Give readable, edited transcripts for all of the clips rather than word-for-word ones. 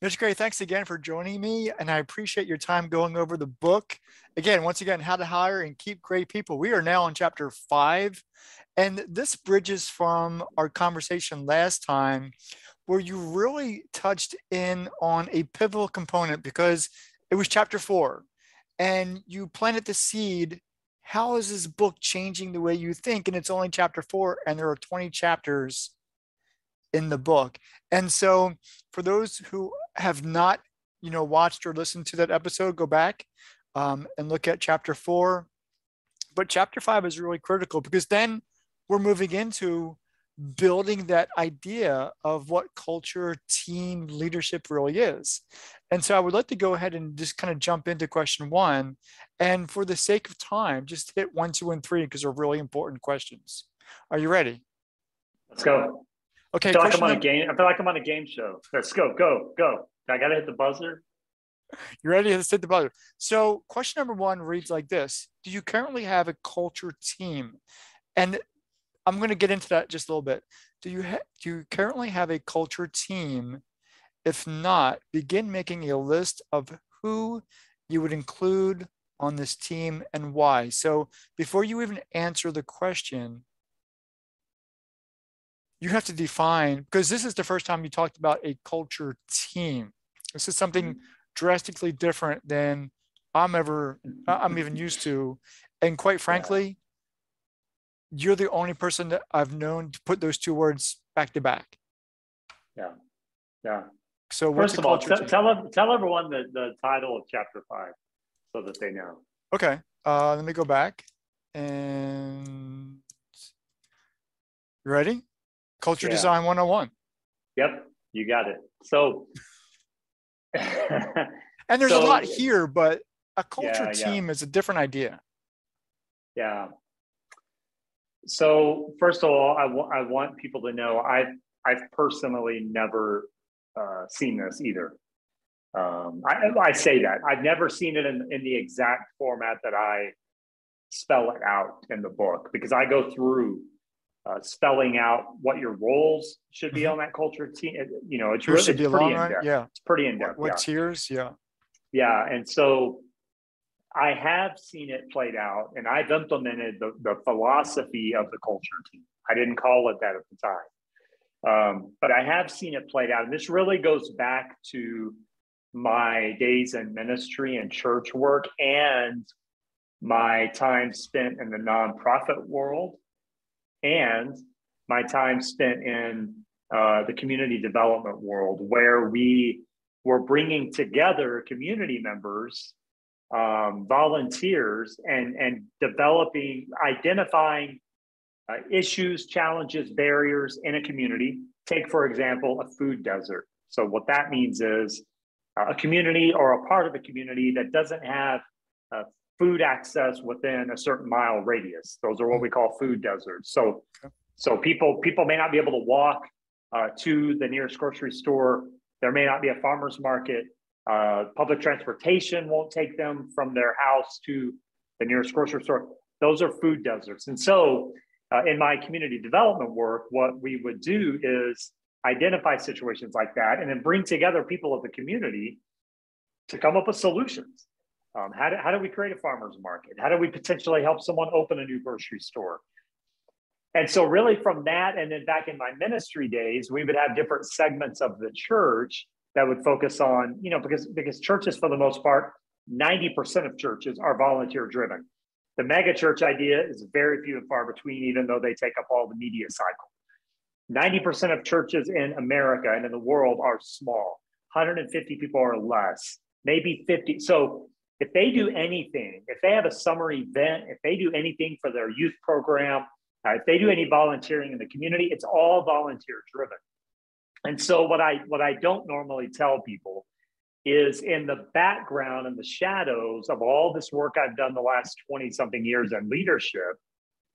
Mitch Gray, thanks again for joining me, and I appreciate your time going over the book. Again, once again, How to Hire and Keep Great People. We are now on chapter 5, and this bridges from our conversation last time, where you really touched in on a pivotal component because it was chapter 4, and you planted the seed. How is this book changing the way you think? And it's only chapter 4, and there are 20 chapters in the book. And so for those who have not, watched or listened to that episode, go back and look at chapter 4. But chapter 5 is really critical because then we're moving into building that idea of what culture, team leadership really is. And so I would like to go ahead and just kind of jump into question 1. And for the sake of time, just hit 1, 2, and 3 because they're really important questions. Are you ready? Let's go. Okay, I feel like I'm question on a number. game. I feel like I'm on a game show. Let's go, go, go. I gotta hit the buzzer. You ready? Let's hit the button. So, question number 1 reads like this: do you currently have a culture team? And I'm going to get into that just a little bit. Do you currently have a culture team? If not, begin making a list of who you would include on this team and why. So, before you even answer the question, you have to define, because this is the first time you talked about a culture team. This is something drastically different than I'm even used to. And quite Yeah, frankly, you're the only person that I've known to put those two words back to back. yeah, yeah. So what's First a of all, culture team? tell everyone the title of chapter 5 so that they know. Okay. Let me go back and you ready? Culture Yeah. design 101. Yep. You got it. So, And there's a lot so here, but a culture yeah, yeah, team is a different idea. yeah. So first of all, I want people to know I've personally never seen this either. I say that I've never seen it in the exact format that I spell it out in the book because I go through spelling out what your roles should be Mhm. on that culture team. Who should It's belong pretty in on it? depth. Yeah. It's pretty in What, depth. what Yeah, tiers? Yeah. yeah. And so I have seen it played out, and I've implemented the philosophy of the culture team. I didn't call it that at the time. But I have seen it played out. And this really goes back to my days in ministry and church work and my time spent in the nonprofit world and my time spent in the community development world, where we were bringing together community members, volunteers, and developing, identifying issues, challenges, barriers in a community. Take, for example, a food desert. So, what that means is a community or a part of a community that doesn't have uh, food access within a certain mile radius. Those are what we call food deserts. So people may not be able to walk to the nearest grocery store. There may not be a farmer's market. Public transportation won't take them from their house to the nearest grocery store. Those are food deserts. And so in my community development work, what we would do is identify situations like that and then bring together people of the community to come up with solutions. How do we create a farmer's market? How do we potentially help someone open a new grocery store? And so really from that, and then back in my ministry days, we would have different segments of the church that would focus on, because churches for the most part, 90% of churches are volunteer driven. The mega church idea is very few and far between, even though they take up all the media cycle. 90% of churches in America and in the world are small, 150 people or less, maybe 50. So if they do anything, if they have a summer event, if they do anything for their youth program, if they do any volunteering in the community, it's all volunteer driven. And so what I don't normally tell people is in the background and the shadows of all this work I've done the last 20 something years in leadership,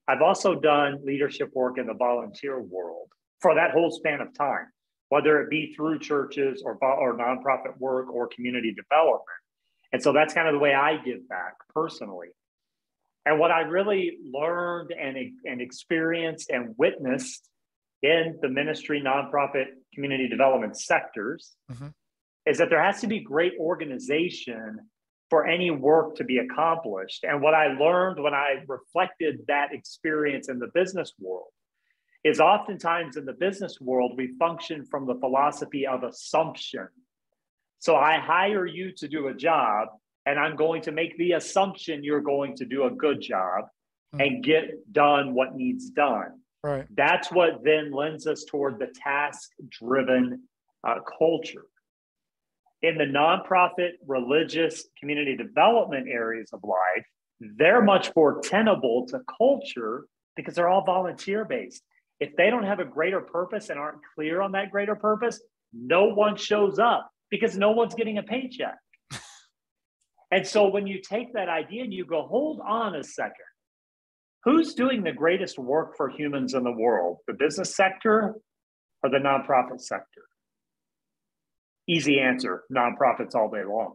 I've also done leadership work in the volunteer world for that whole span of time, whether it be through churches or nonprofit work or community development. And so that's kind of the way I give back personally. And what I really learned and experienced and witnessed in the ministry, nonprofit, community development sectors is that there has to be great organization for any work to be accomplished. And what I learned when I reflected that experience in the business world is oftentimes in the business world, we function from the philosophy of assumption. So I hire you to do a job, and I'm going to make the assumption you're going to do a good job and get done what needs done. Right. That's what then lends us toward the task-driven culture. In the nonprofit, religious, community development areas of life, they're much more tenable to culture because they're all volunteer-based. If they don't have a greater purpose and aren't clear on that greater purpose, no one shows up because no one's getting a paycheck. And so when you take that idea and you go, hold on a second, who's doing the greatest work for humans in the world? The business sector or the nonprofit sector? Easy answer, nonprofits all day long.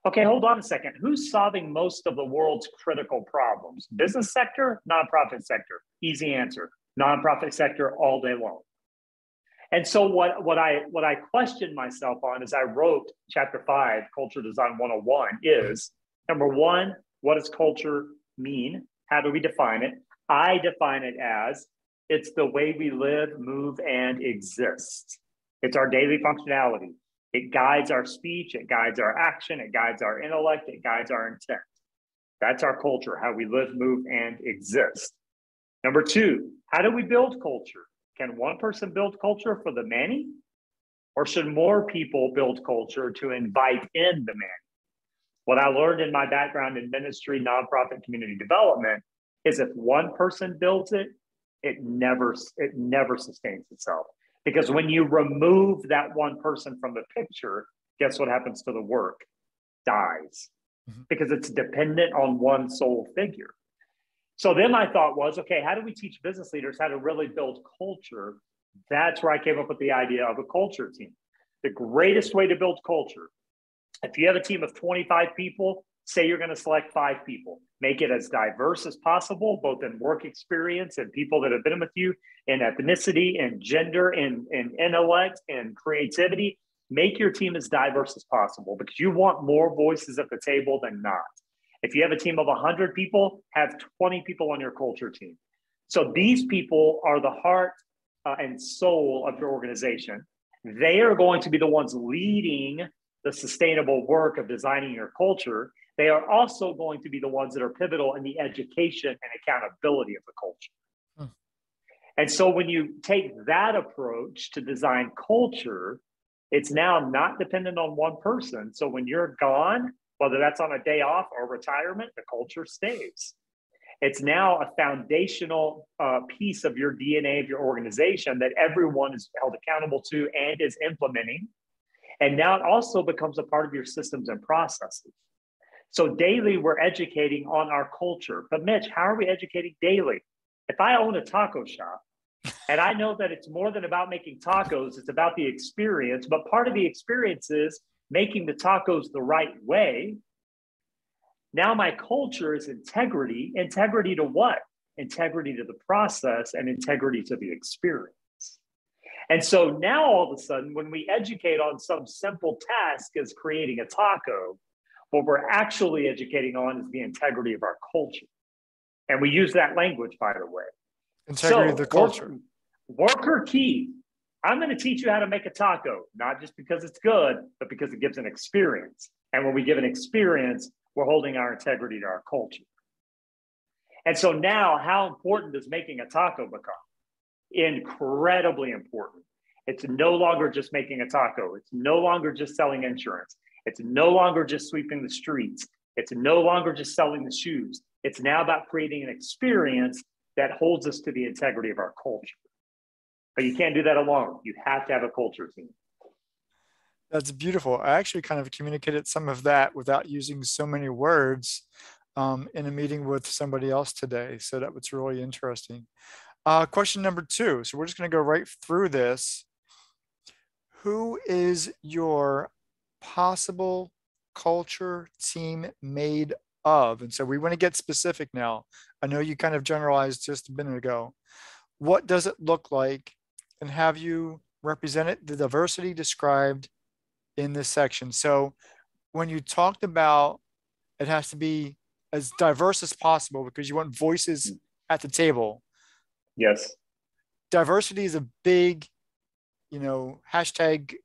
Okay, hold on a second. Who's solving most of the world's critical problems? Business sector, nonprofit sector? Easy answer, nonprofit sector all day long. And so what I questioned myself on as I wrote chapter 5, Culture Design 101 is, number one, what does culture mean? How do we define it? I define it as it's the way we live, move, and exist. It's our daily functionality. It guides our speech, it guides our action, it guides our intellect, it guides our intent. That's our culture, how we live, move, and exist. Number two, how do we build culture? Can one person build culture for the many? Or should more people build culture to invite in the many? What I learned in my background in ministry, nonprofit, community development is if one person builds it, it never sustains itself. Because when you remove that one person from the picture, guess what happens to the work? Dies. Because it's dependent on one sole figure. So then my thought was, okay, how do we teach business leaders how to really build culture? That's where I came up with the idea of a culture team. The greatest way to build culture, if you have a team of 25 people, say you're going to select 5 people. Make it as diverse as possible, both in work experience and people that have been with you, in ethnicity, and gender, and intellect, and creativity. Make your team as diverse as possible because you want more voices at the table than not. If you have a team of 100 people, have 20 people on your culture team. So these people are the heart and soul of your organization. They are going to be the ones leading the sustainable work of designing your culture. They are also going to be the ones that are pivotal in the education and accountability of the culture. And so when you take that approach to design culture, it's now not dependent on one person. So when you're gone, whether that's on a day off or retirement, the culture stays. It's now a foundational piece of your DNA of your organization that everyone is held accountable to and is implementing. And now it also becomes a part of your systems and processes. So daily, we're educating on our culture. But Mitch, how are we educating daily? If I own a taco shop, and I know that it's more than about making tacos, it's about the experience, but part of the experience is making the tacos the right way. Now my culture is integrity. Integrity to what? Integrity to the process and integrity to the experience. And so now all of a sudden, when we educate on some simple task as creating a taco, what we're actually educating on is the integrity of our culture. And we use that language, by the way. Integrity of the culture. Worker key. I'm going to teach you how to make a taco, not just because it's good, but because it gives an experience. And when we give an experience, we're holding our integrity to our culture. And so now, how important does making a taco become? Incredibly important. It's no longer just making a taco. It's no longer just selling insurance. It's no longer just sweeping the streets. It's no longer just selling the shoes. It's now about creating an experience that holds us to the integrity of our culture. But you can't do that alone. You have to have a culture team. That's beautiful. I actually kind of communicated some of that without using so many words in a meeting with somebody else today. So that was really interesting. Question number 2. So we're just going to go right through this. Who is your possible culture team made of? And so we want to get specific now. I know you kind of generalized just a minute ago. What does it look like? And have you represented the diversity described in this section. So when you talked about it has to be as diverse as possible because you want voices at the table. Yes. Diversity is a big, hashtag,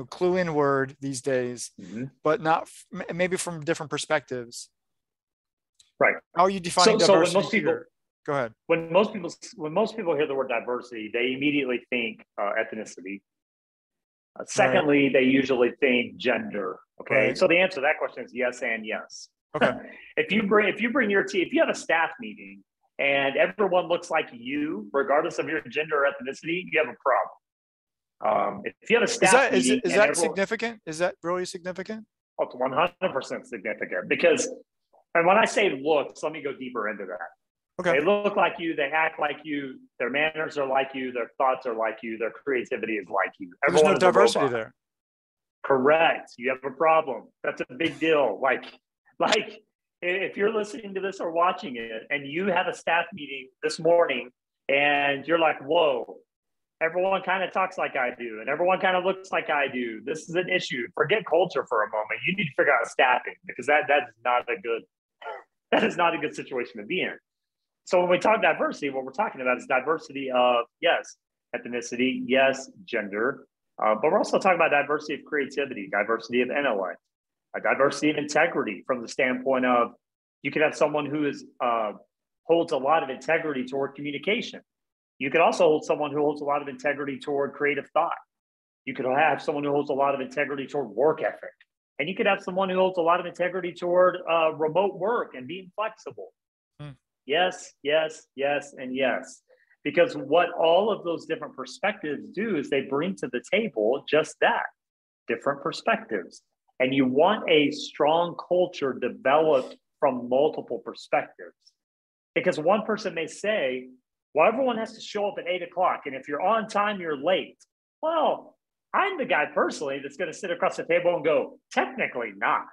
clue in word these days, but not maybe from different perspectives. Right. How are you defining diversity? So when most people, here? Go ahead. When most people hear the word diversity, they immediately think ethnicity. Secondly, right. They usually think gender. Okay, right. So the answer to that question is yes and yes. Okay. If you bring your team, if you have a staff meeting and everyone looks like you, regardless of your gender or ethnicity, you have a problem. If you have a staff meeting, is that significant? Is that really significant? Oh, it's 100% significant because, and when I say looks, let me go deeper into that. Okay. They look like you, they act like you, their manners are like you, their thoughts are like you, their creativity is like you. There's no diversity there. Correct. You have a problem. That's a big deal. Like if you're listening to this or watching it and you have a staff meeting this morning and you're like, whoa, everyone kind of talks like I do and everyone kind of looks like I do. This is an issue. Forget culture for a moment. You need to figure out staffing because that is not a good situation to be in. So when we talk diversity, what we're talking about is diversity of, yes, ethnicity, yes, gender, but we're also talking about diversity of creativity, diversity of intellect, a diversity of integrity from the standpoint of you could have someone who holds a lot of integrity toward communication. You could also hold someone who holds a lot of integrity toward creative thought. You could have someone who holds a lot of integrity toward work ethic. And you could have someone who holds a lot of integrity toward remote work and being flexible. Yes, yes, yes, and yes. Because what all of those different perspectives do is they bring to the table just that, different perspectives. And you want a strong culture developed from multiple perspectives. Because one person may say, well, everyone has to show up at 8 o'clock. And if you're on time, you're late. Well, I'm the guy personally that's going to sit across the table and go, technically not.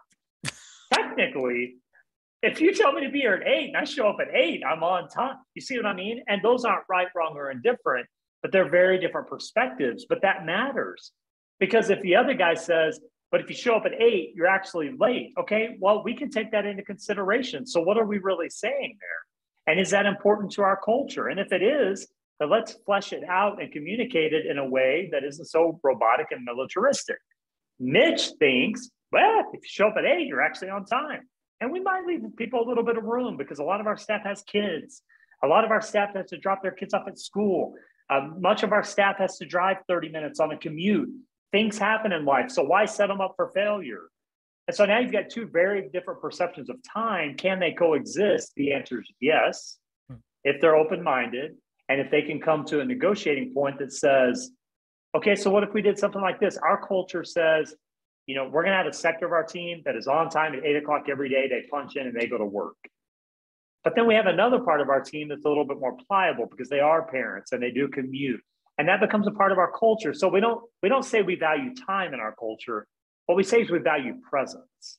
Technically, if you tell me to be here at 8 and I show up at 8, I'm on time. You see what I mean? And those aren't right, wrong, or indifferent, but they're very different perspectives. But that matters because if the other guy says, but if you show up at 8, you're actually late. Okay, well, we can take that into consideration. So what are we really saying there? And is that important to our culture? And if it is, then let's flesh it out and communicate it in a way that isn't so robotic and militaristic. Mitch thinks, well, if you show up at 8, you're actually on time. And we might leave people a little bit of room because a lot of our staff has kids. A lot of our staff has to drop their kids off at school. Much of our staff has to drive 30 minutes on a commute. Things happen in life. So why set them up for failure? And so now you've got two very different perceptions of time. Can they coexist? The answer is yes, if they're open-minded and if they can come to a negotiating point that says, okay, so what if we did something like this? Our culture says, we're going to have a sector of our team that is on time at 8 o'clock every day. They punch in and they go to work. But then we have another part of our team that's a little bit more pliable because they are parents and they do commute. And that becomes a part of our culture. So we don't say we value time in our culture. What we say is we value presence.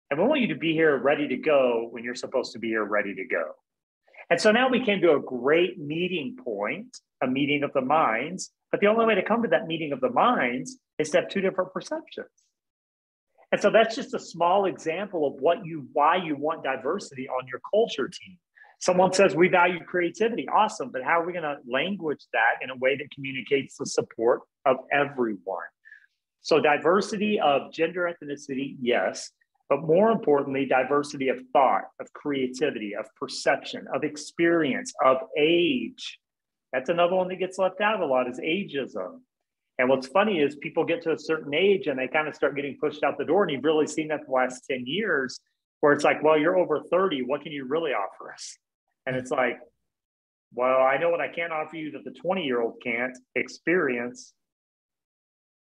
And we want you to be here ready to go when you're supposed to be here ready to go. And so now we came to a great meeting point, a meeting of the minds. But the only way to come to that meeting of the minds is to have two different perceptions. And so that's just a small example of why you want diversity on your culture team. Someone says we value creativity. Awesome. But how are we going to language that in a way that communicates the support of everyone? So diversity of gender, ethnicity, yes. But more importantly, diversity of thought, of creativity, of perception, of experience, of age. That's another one that gets left out a lot is ageism. And what's funny is people get to a certain age and they kind of start getting pushed out the door. And you've really seen that the last 10 years where it's like, well, you're over 30. What can you really offer us? And it's like, well, I know what I can't offer you that the 20-year-old can't. Experience.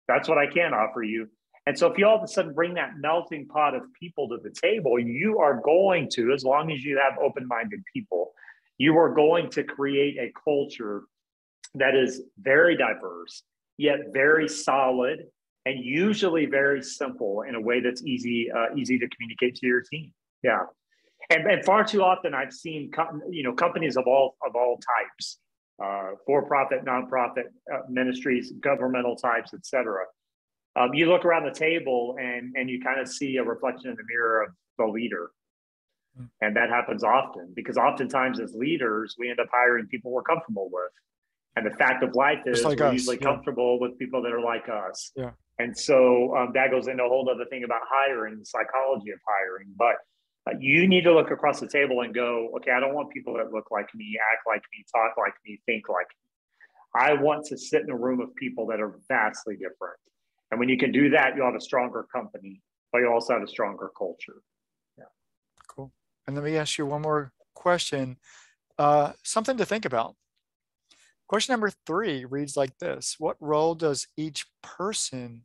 That's what I can offer you. And so if you all of a sudden bring that melting pot of people to the table, you are going to, as long as you have open-minded people, you are going to create a culture that is very diverse, yet very solid, and usually very simple in a way that's easy to communicate to your team. Yeah. And far too often I've seen companies of all types, for-profit, nonprofit, ministries, governmental types, et cetera. You look around the table and you kind of see a reflection in the mirror of the leader. And that happens often because oftentimes as leaders, we end up hiring people we're comfortable with. And the fact of life Just is like we're us. usually Yeah. comfortable with people that are like us. Yeah. And so that goes into a whole other thing about hiring, the psychology of hiring. But you need to look across the table and go, okay, I don't want people that look like me, act like me, talk like me, think like me. I want to sit in a room of people that are vastly different. And when you can do that, you'll have a stronger company, but you also have a stronger culture. Yeah. Cool. And let me ask you one more question, something to think about. Question number 3 reads like this. What role does each person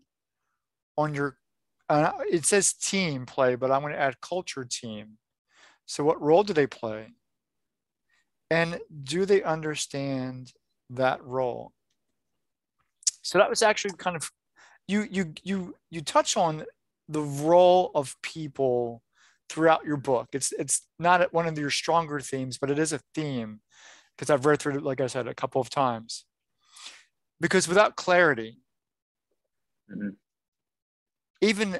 on your, it says team play, but I'm going to add culture team. So what role do they play? And do they understand that role? So that was actually kind of, you touch on the role of people throughout your book. It's not one of your stronger themes, but it is a theme because I've read through it, like I said, a couple of times. Because without clarity, even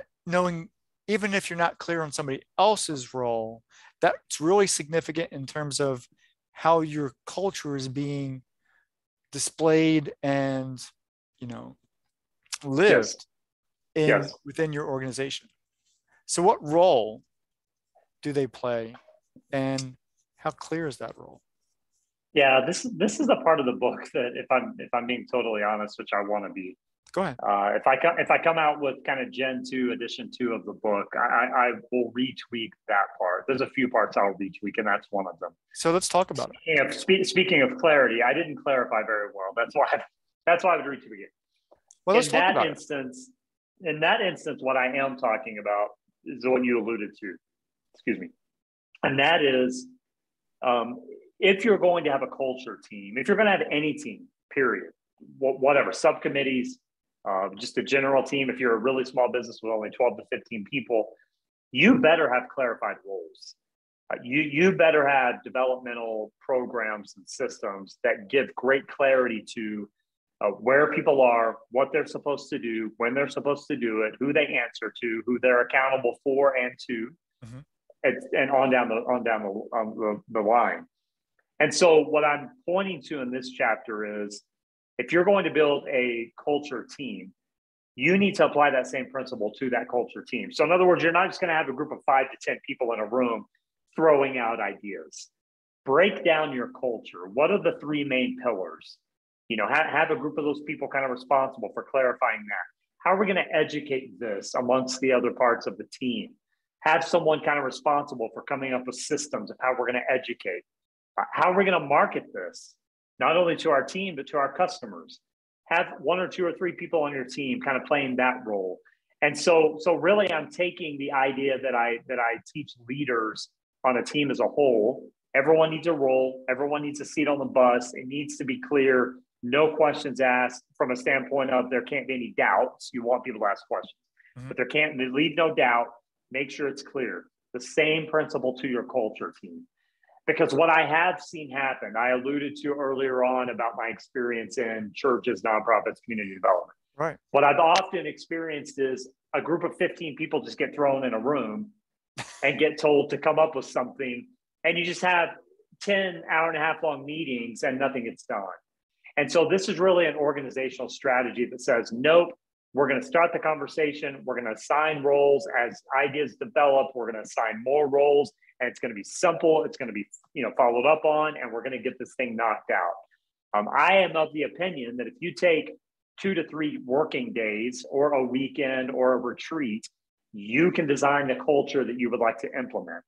if you're not clear on somebody else's role, that's really significant in terms of how your culture is being displayed and, lived within your organization. So what role do they play and how clear is that role? Yeah, this is the part of the book that if I'm being totally honest, which I want to be. Go ahead. If I come out with kind of Gen 2 edition 2 of the book, I will retweak that part. There's a few parts I'll retweak, and that's one of them. So let's talk about it. Speaking of clarity, I didn't clarify very well. That's why I would retweak it. Well, let's talk about in that instance, what I am talking about is what you alluded to. Excuse me. And that is, if you're going to have a culture team, if you're going to have any team, period, whatever, subcommittees, just a general team, if you're a really small business with only 12 to 15 people, you better have clarified roles. You better have developmental programs and systems that give great clarity to where people are, what they're supposed to do, when they're supposed to do it, who they answer to, who they're accountable for and to, and on down the line. And so what I'm pointing to in this chapter is, if you're going to build a culture team, you need to apply that same principle to that culture team. So in other words, you're not just going to have a group of 5 to 10 people in a room throwing out ideas. Break down your culture. What are the 3 main pillars? Have a group of those people kind of responsible for clarifying that. How are we going to educate this amongst the other parts of the team? Have someone kind of responsible for coming up with systems of how we're going to educate. How are we going to market this? Not only to our team, but to our customers. Have 1 or 2 or 3 people on your team kind of playing that role. And so really I'm taking the idea that I teach leaders on a team as a whole. Everyone needs a role. Everyone needs a seat on the bus. It needs to be clear. No questions asked from a standpoint of there can't be any doubts. You want people to ask questions, but there can't leave no doubt. Make sure it's clear. The same principle to your culture team. Because what I have seen happen, I alluded to earlier on about my experience in churches, nonprofits, community development. Right. What I've often experienced is a group of 15 people just get thrown in a room and get told to come up with something. And you just have 10 hour-and-a-half long meetings and nothing gets done. And so this is really an organizational strategy that says, nope, we're going to start the conversation. We're going to assign roles as ideas develop. We're going to assign more roles. And it's going to be simple. It's going to be, followed up on, and we're going to get this thing knocked out. I am of the opinion that if you take 2 to 3 working days or a weekend or a retreat, you can design the culture that you would like to implement.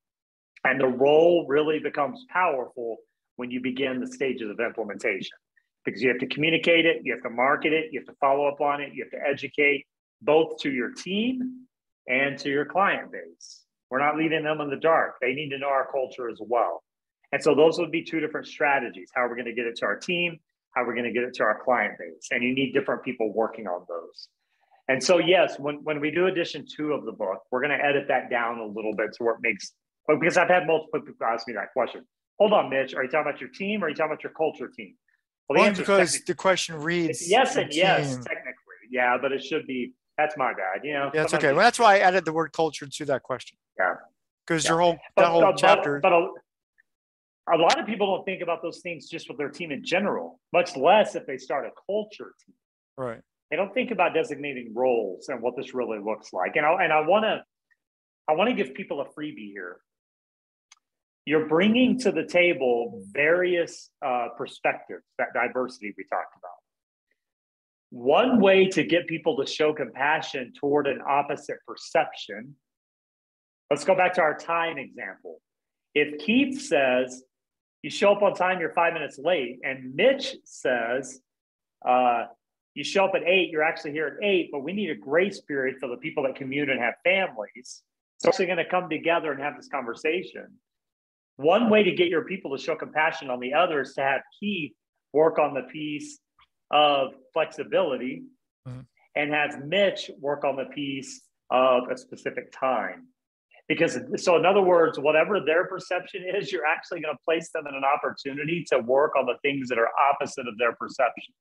And the role really becomes powerful when you begin the stages of implementation, because you have to communicate it, you have to market it, you have to follow up on it, you have to educate both to your team and to your client base. We're not leaving them in the dark. They need to know our culture as well. And so those would be 2 different strategies. How are we going to get it to our team? How are we going to get it to our client base? And you need different people working on those. And so, yes, when we do edition 2 of the book, we're going to edit that down a little bit to where it makes, because I've had multiple people ask me that question. Hold on, Mitch, are you talking about your team or are you talking about your culture team? Well, because the question reads yes and yes, technically. Yeah, but it should be That's my bad. You know, Yeah, it's sometimes okay. Well, that's why I added the word culture to that question. yeah, Because yeah. that whole chapter. But a lot of people don't think about those things just with their team in general, much less if they start a culture team. Right. They don't think about designating roles and what this really looks like. And I want to give people a freebie here. You're bringing to the table various perspectives, that diversity we talked about. One way to get people to show compassion toward an opposite perception, let's go back to our time example. If Keith says, you show up on time, you're 5 minutes late, and Mitch says, you show up at 8, you're actually here at 8, but we need a grace period for the people that commute and have families. So we're going to come together and have this conversation. One way to get your people to show compassion on the other is to have Keith work on the piece of flexibility and have Mitch work on the piece of a specific time. Because, so in other words, whatever their perception is, you're actually going to place them in an opportunity to work on the things that are opposite of their perception.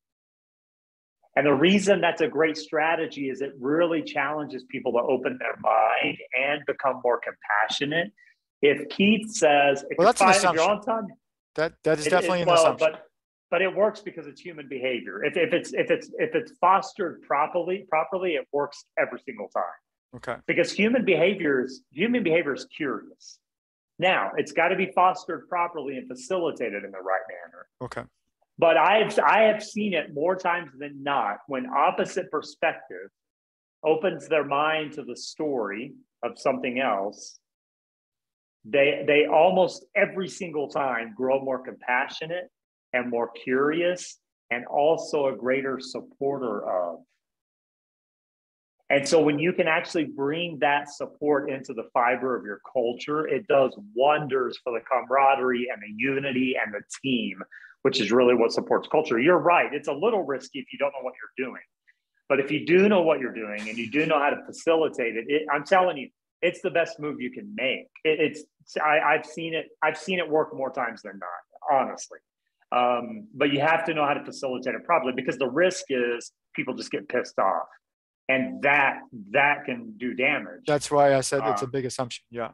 And the reason that's a great strategy is it really challenges people to open their mind and become more compassionate. If Keith says, if, well, if you're on time, that is definitely an assumption. But it works because it's human behavior. If it's fostered properly, it works every single time. Okay. Because human behavior is curious. Now, it's got to be fostered properly and facilitated in the right manner. Okay. But I have seen it more times than not when opposite perspective opens their mind to the story of something else. They almost every single time grow more compassionate and more curious and also a greater supporter of. And so when you can actually bring that support into the fiber of your culture, it does wonders for the camaraderie and the unity and the team, which is really what supports culture. You're right. It's a little risky if you don't know what you're doing. But if you do know what you're doing and you do know how to facilitate it, I'm telling you, it's the best move you can make. I've seen it work more times than not, honestly. But you have to know how to facilitate it properly, because the risk is people just get pissed off. And that can do damage. That's why I said it's a big assumption. Yeah.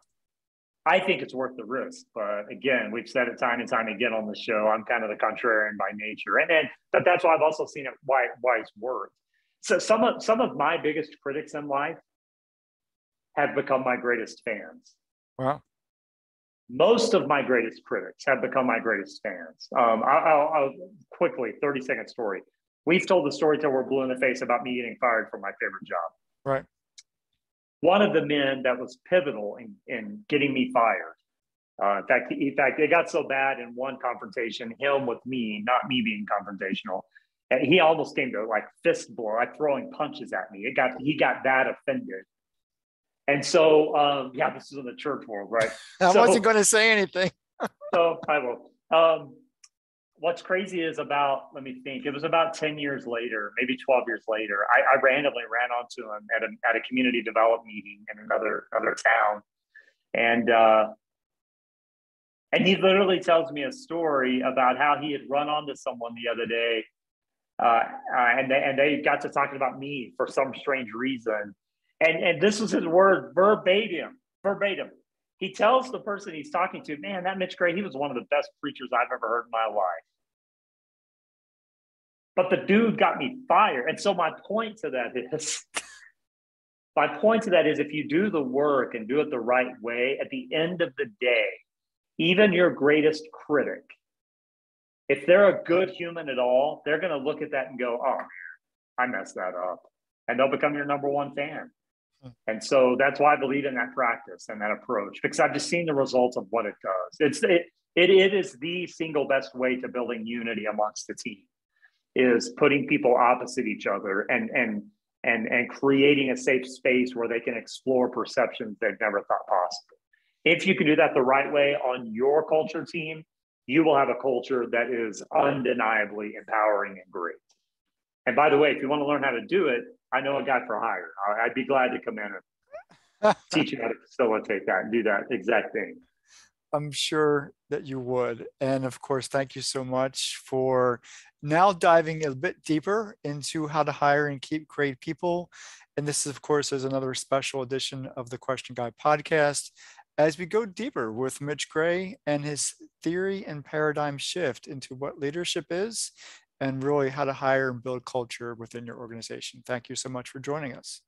I think it's worth the risk. But again, we've said it time and time again on the show. I'm kind of the contrarian by nature. But that's why I've also seen it why it's worked. So some of my biggest critics in life have become my greatest fans. Wow. Most of my greatest critics have become my greatest fans. I'll quickly, 30-second story. We've told the story till we're blue in the face about me getting fired from my favorite job. Right. One of the men that was pivotal in getting me fired. In fact, it got so bad in one confrontation, him with me, not me being confrontational. And he almost came to like fist blow, like throwing punches at me. He got that offended. And so, this is in the church world, right? I wasn't going to say anything. So I will. What's crazy is let me think, it was about 10 years later, maybe 12 years later, I randomly ran onto him at a community development meeting in another town. And he literally tells me a story about how he had run onto someone the other day. And they got to talking about me for some strange reason. And this was his word verbatim. He tells the person he's talking to, man, that Mitch Gray, he was one of the best preachers I've ever heard in my life. But the dude got me fired. And so my point to that is if you do the work and do it the right way, at the end of the day, even your greatest critic, if they're a good human at all, they're going to look at that and go, oh, man, I messed that up. And they'll become your number one fan. And so that's why I believe in that practice and that approach, because I've just seen the results of what it does. It is the single best way to building unity amongst the team, is putting people opposite each other and creating a safe space where they can explore perceptions they've never thought possible. If you can do that the right way on your culture team, you will have a culture that is undeniably empowering and great. And by the way, if you want to learn how to do it, I know a guy for hire. I'd be glad to come in and teach you how to facilitate that and do that exact thing. I'm sure that you would. And of course, thank you so much for now diving a bit deeper into how to hire and keep great people. And this, of course, is another special edition of the Question Guy podcast as we go deeper with Mitch Gray and his theory and paradigm shift into what leadership is and really how to hire and build culture within your organization. Thank you so much for joining us.